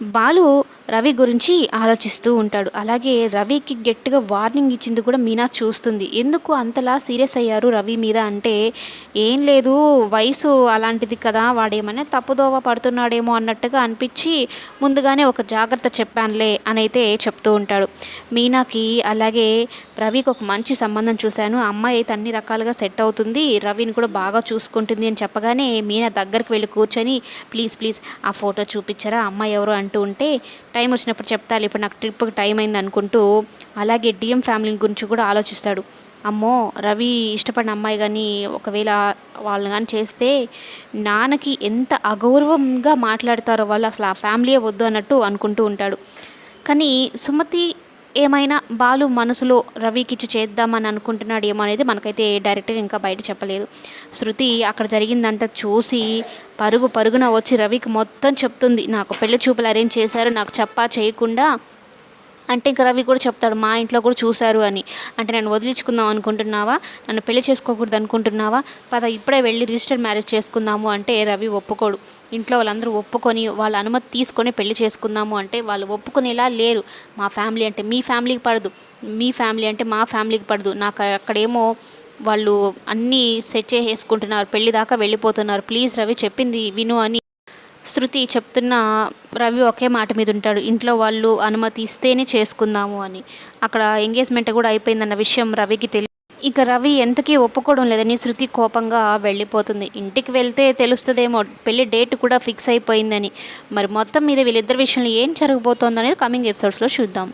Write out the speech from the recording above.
బాలు రవి గురించి ఆలోచిస్తూ ఉంటాడు. అలాగే రవికి గట్టిగా వార్నింగ్ ఇచ్చింది కూడా మీనా చూస్తుంది. ఎందుకు అంతలా సీరియస్ అయ్యారు రవి మీద అంటే, ఏం లేదు వయసు అలాంటిది కదా, వాడేమైనా తప్పుదోవ పడుతున్నాడేమో అన్నట్టుగా అనిపించి ముందుగానే ఒక జాగ్రత్త చెప్పానులే అని అయితే చెప్తూ ఉంటాడు. మీనాకి అలాగే రవికి ఒక మంచి సంబంధం చూశాను, అమ్మాయి అయితే అన్ని రకాలుగా సెట్ అవుతుంది, రవిని కూడా బాగా చూసుకుంటుంది అని చెప్పగానే మీనా దగ్గరికి వెళ్ళి కూర్చొని ప్లీజ్ ప్లీజ్ ఆ ఫోటో చూపించరా అమ్మాయి ఎవరు అంటూ ఉంటే, టైం వచ్చినప్పుడు చెప్తాను, ఇప్పుడు నాకు ట్రిప్కి టైం అయింది అనుకుంటూ అలాగే డిఎం ఫ్యామిలీ గురించి కూడా ఆలోచిస్తాడు. అమ్మో రవి ఇష్టపడిన అమ్మాయి కానీ ఒకవేళ వాళ్ళని కానీ చేస్తే నాన్నకి ఎంత అగౌరవంగా మాట్లాడతారో వాళ్ళు, అసలు ఆ ఫ్యామిలీయే వద్దు అన్నట్టు అనుకుంటూ ఉంటాడు. కానీ సుమతి ఏమైనా బాలు మనసులో రవికిచ్చి చేద్దామని అనుకుంటున్నాడేమో అనేది మనకైతే డైరెక్ట్గా ఇంకా బయట చెప్పలేదు. శృతి అక్కడ జరిగిందంతా చూసి పరుగున వచ్చి రవికి మొత్తం చెప్తుంది, నాకు పెళ్లి చూపులు అరేంజ్ చేశారు, నాకు చేయకుండా అంటే ఇంక రవి కూడా చెప్తాడు, మా ఇంట్లో కూడా చూశారు అని. అంటే నన్ను వదిలించుకుందాం అనుకుంటున్నావా, నన్ను పెళ్లి చేసుకోకూడదు అనుకుంటున్నావా, పద ఇప్పుడే వెళ్ళి రిజిస్టర్ మ్యారేజ్ చేసుకుందాము అంటే రవి ఒప్పుకోడు. ఇంట్లో వాళ్ళందరూ ఒప్పుకొని వాళ్ళ అనుమతి తీసుకొని పెళ్లి చేసుకుందాము అంటే వాళ్ళు ఒప్పుకునేలా లేరు. మా ఫ్యామిలీ అంటే మీ ఫ్యామిలీకి పడదు, మీ ఫ్యామిలీ అంటే మా ఫ్యామిలీకి పడదు, నాకు అక్కడేమో వాళ్ళు అన్నీ సెట్ చేసుకుంటున్నారు, పెళ్లి దాకా వెళ్ళిపోతున్నారు, ప్లీజ్ రవి చెప్పింది విను అని శృతి చెప్తున్న రవి ఒకే మాట మీద ఉంటాడు, ఇంట్లో వాళ్ళు అనుమతి ఇస్తేనే చేసుకుందాము అని. అక్కడ ఎంగేజ్మెంట్ కూడా అయిపోయిందన్న విషయం రవికి తెలియదు. ఇక రవి ఎంతకీ ఒప్పుకోవడం లేదని శృతి కోపంగా వెళ్ళిపోతుంది. ఇంటికి వెళ్తే తెలుస్తుందేమో పెళ్లి డేట్ కూడా ఫిక్స్ అయిపోయిందని. మరి మొత్తం మీద వీళ్ళిద్దరి విషయంలో ఏం జరగబోతోందనేది కమింగ్ ఎపిసోడ్స్లో చూద్దాం.